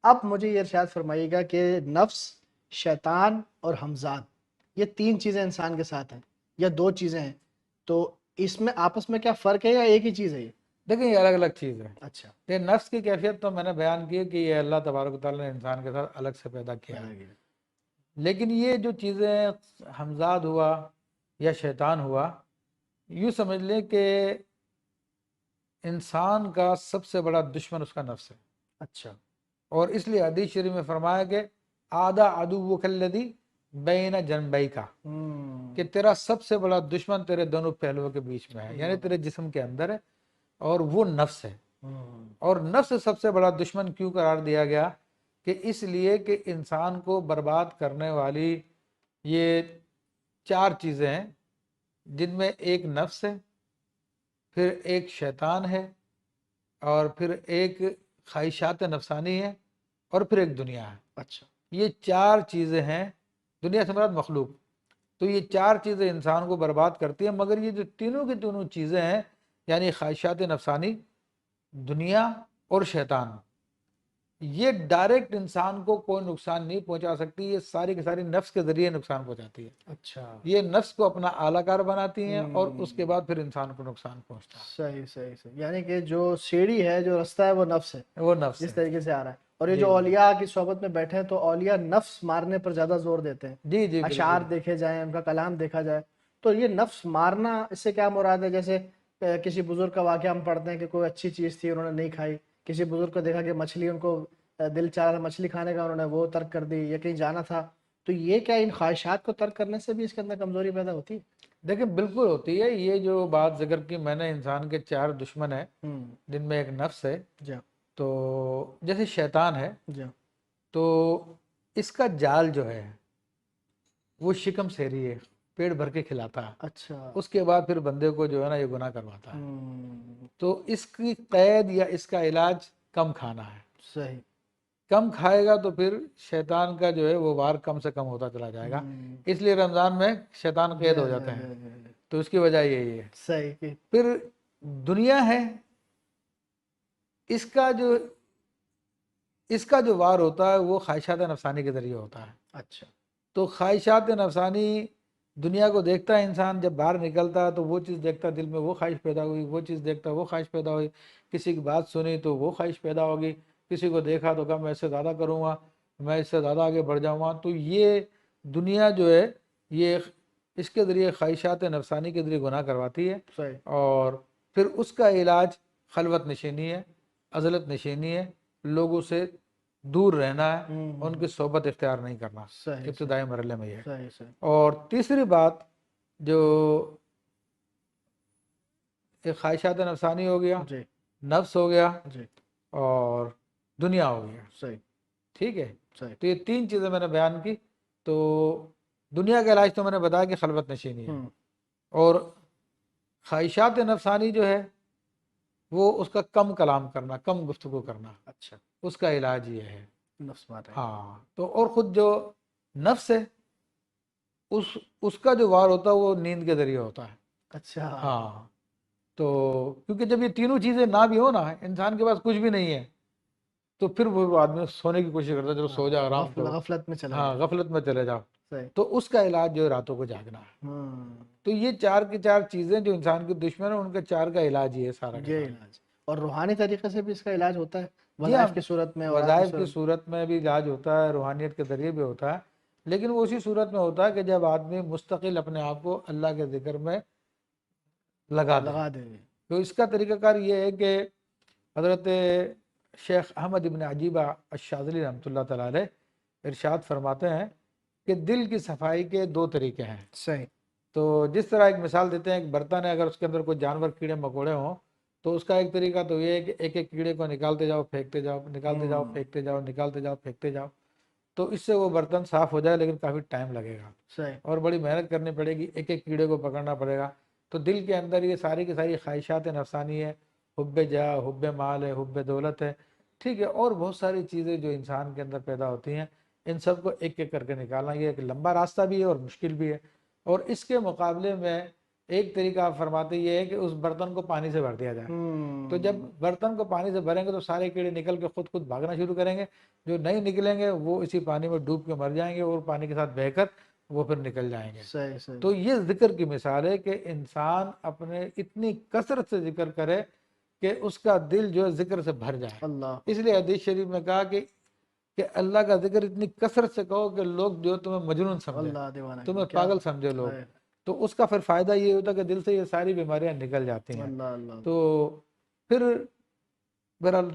اب مجھے یہ ارشاد فرمائیے گا کہ نفس، شیطان اور ہمزاد، یہ تین چیزیں انسان کے ساتھ ہیں یا دو چیزیں ہیں، تو اس میں آپس میں کیا فرق ہے یا ایک ہی چیز ہے یہ؟ دیکھیں یہ الگ الگ چیز ہے. اچھا، یہ نفس کی کیفیت تو میں نے بیان کی کہ یہ اللہ تبارک و تعالیٰ نے انسان کے ساتھ الگ سے پیدا کیا ہے. لیکن یہ جو چیزیں ہمزاد ہوا یا شیطان ہوا، یوں سمجھ لیں کہ انسان کا سب سے بڑا دشمن اس کا نفس ہے. اچھا، اور اس لیے حدیث شریف میں فرمایا کہ آدھا عدوک الذی بین جنبیک، کہ تیرا سب سے بڑا دشمن تیرے دونوں پہلوؤں کے بیچ میں ہے، یعنی تیرے جسم کے اندر ہے، اور وہ نفس ہے. اور نفس سب سے بڑا دشمن کیوں قرار دیا گیا؟ کہ اس لیے کہ انسان کو برباد کرنے والی یہ چار چیزیں ہیں، جن میں ایک نفس ہے، پھر ایک شیطان ہے، اور پھر ایک خواہشات نفسانی ہے، اور پھر ایک دنیا ہے. اچھا، یہ چار چیزیں ہیں. دنیا سے مراد مخلوق. تو یہ چار چیزیں انسان کو برباد کرتی ہیں، مگر یہ جو تینوں کی تینوں چیزیں ہیں، یعنی خواہشات نفسانی، دنیا اور شیطان، یہ ڈائریکٹ انسان کو کوئی نقصان نہیں پہنچا سکتی. یہ ساری کی ساری نفس کے ذریعے نقصان پہنچاتی ہے. اچھا، یہ نفس کو اپنا اعلیٰ کار بناتی ہیں، اور اس کے بعد پھر انسان کو نقصان پہنچتا صحیح صحیح صحیح، یعنی کہ جو سیڑھی ہے، جو رستہ ہے، وہ نفس ہے ہے. وہ نفس جس ہے. طریقے سے آ رہا ہے. اور یہ جی جو جی اولیاء کی صحبت میں بیٹھے ہیں تو اولیاء نفس مارنے پر زیادہ زور دیتے ہیں. جی جی اشعار بالکل. دیکھے جائیں، ان کا کلام دیکھا جائے، تو یہ نفس مارنا، اس سے کیا مراد ہے؟ جیسے کسی بزرگ کا واقعہ ہم پڑھتے ہیں کہ کوئی اچھی چیز تھی، انہوں نے نہیں کھائی. کسی بزرگ کو دیکھا کہ مچھلی، ان کو دل چاہ رہا مچھلی کھانے کا، انہوں نے وہ ترک کر دی، یا کہیں جانا تھا. تو یہ کیا ان خواہشات کو ترک کرنے سے بھی اس کے اندر کمزوری پیدا ہوتی ہے؟ دیکھیں بالکل ہوتی ہے. یہ جو بات ذکر کی میں نے، انسان کے چار دشمن ہیں، جن میں ایک نفس ہے. جی تو جیسے شیطان ہے، جی، تو اس کا جال جو ہے وہ شکم سیری ہے، پیٹ بھر کے کھلاتا ہے. اچھا، اس کے بعد پھر بندے کو جو ہے نا یہ گناہ کرواتا ہے. تو اس کی قید یا اس کا علاج کم کھانا ہے. صحیح. کم کھائے گا تو پھر شیطان کا جو ہے وہ وار کم سے کم ہوتا چلا جائے گا. اس لیے رمضان میں شیطان قید ہو جاتے ہیں. تو اس کی وجہ یہی ہے. صحیح. پھر دنیا ہے، اس کا جو وار ہوتا ہے وہ خواہشات نفسانی کے ذریعے ہوتا ہے. اچھا، تو خواہشات نفسانی، دنیا کو دیکھتا ہے انسان، جب باہر نکلتا ہے تو وہ چیز دیکھتا ہے، دل میں وہ خواہش پیدا ہوئی، وہ چیز دیکھتا ہے وہ خواہش پیدا ہوئی، کسی کی بات سنی تو وہ خواہش پیدا ہوگی، کسی کو دیکھا تو کہا میں اس سے زیادہ کروں گا، میں اس سے زیادہ آگے بڑھ جاؤں گا. تو یہ دنیا جو ہے یہ اس کے ذریعے خواہشات نفسانی کے ذریعے گناہ کرواتی ہے. صحیح. اور پھر اس کا علاج خلوت نشینی ہے، عزلت نشینی ہے، لوگوں سے دور رہنا ہے، ان کی صحبت اختیار نہیں کرنا. صحیح ابتدائی مرحلے میں یہ. صحیح صحیح. اور تیسری بات جو ایک خواہشات نفسانی ہو گیا، جی نفس ہو گیا، جی، اور دنیا ہو گیا. صحیح ٹھیک ہے. صحیح. تو یہ تین چیزیں میں نے بیان کی. تو دنیا کا علاج تو میں نے بتایا کہ خلوت نشینی ہے، اور خواہشات نفسانی جو ہے وہ اس کا کم کلام کرنا، کم گفتگو کرنا. اچھا، اس کا علاج یہ ہے. نفس مار رہے ہیں. ہاں. تو اور خود جو نفس ہے، اس کا جو وار ہوتا ہے وہ نیند کے ذریعے ہوتا ہے. اچھا، ہاں. تو کیونکہ جب یہ تینوں چیزیں نہ بھی ہو نا، انسان کے پاس کچھ بھی نہیں ہے، تو پھر وہ آدمی سونے کی کوشش کرتا ہے، چلو سو جا، آرام کرو. غفلت میں چلا ہاں، گیا. غفلت میں چلے جاؤ. صحیح. تو اس کا علاج جو ہے راتوں کو جاگنا ہے. تو یہ چار کی چار چیزیں جو انسان کی دشمن ہیں، ان کے چار کا علاج یہ ہے سارا کا یہ سارا. علاج، اور روحانی طریقے سے بھی اس کا علاج ہوتا ہے، جی ہاں، وظائف کی صورت میں، اوراد کی وظائف کی صورت صورت میں بھی علاج ہوتا ہے، روحانیت کے ذریعے بھی ہوتا ہے. لیکن وہ اسی صورت میں ہوتا ہے کہ جب آدمی مستقل اپنے آپ کو اللہ کے ذکر میں لگا دے. لگا دیں گے. تو اس کا طریقہ کار یہ ہے کہ حضرت شیخ احمد ابن عجیبہ الشاذلی رحمۃ اللہ تعالیٰ علیہ ارشاد فرماتے ہیں کہ دل کی صفائی کے دو طریقے ہیں. صحیح. تو جس طرح ایک مثال دیتے ہیں، ایک برتن ہے، اگر اس کے اندر کوئی جانور کیڑے مکوڑے ہوں تو اس کا ایک طریقہ تو یہ ہے کہ ایک ایک کیڑے کو نکالتے جاؤ، پھینکتے جاؤ، نکالتے جاؤ، پھینکتے جاؤ، نکالتے جاؤ، پھینکتے جاؤ. تو اس سے وہ برتن صاف ہو جائے، لیکن کافی ٹائم لگے گا. صحیح. اور بڑی محنت کرنی پڑے گی، ایک ایک کیڑے کو پکڑنا پڑے گا. تو دل کے اندر یہ ساری کی ساری خواہشات نفسانی ہے، حب جاہ، حب مال ہے، حب دولت ہے، ٹھیک ہے، اور بہت ساری چیزیں جو انسان کے اندر پیدا ہوتی ہیں، ان سب کو ایک ایک کر کے نکالنا یہ ایک لمبا راستہ بھی ہے اور مشکل بھی ہے. اور اس کے مقابلے میں ایک طریقہ آپ فرماتے یہ ہے کہ اس برتن کو پانی سے بھر دیا جائے. تو جب برتن کو پانی سے بھریں گے تو سارے کیڑے نکل کے خود بھاگنا شروع کریں گے. جو نہیں نکلیں گے وہ اسی پانی میں ڈوب کے مر جائیں گے اور پانی کے ساتھ بہہ کر وہ پھر نکل جائیں گے. صحیح صحیح. تو یہ ذکر کی مثال ہے کہ انسان اپنے اتنی کثرت سے ذکر کرے کہ اس کا دل جو ہے ذکر سے بھر جائے. اللہ اس لیے حدیث شریف میں کہا کہ اللہ کا ذکر اتنی کثرت سے کہو کہ لوگ جو تمہیں مجنون سمجھے, اللہ دیوانہ تمہیں کیا پاگل سمجھے لوگ. ہے. تو اس کا پھر فائدہ یہ ہوتا ہے کہ دل سے یہ ساری بیماریاں نکل جاتی ہیں. اللہ اللہ. تو پھر بہرحال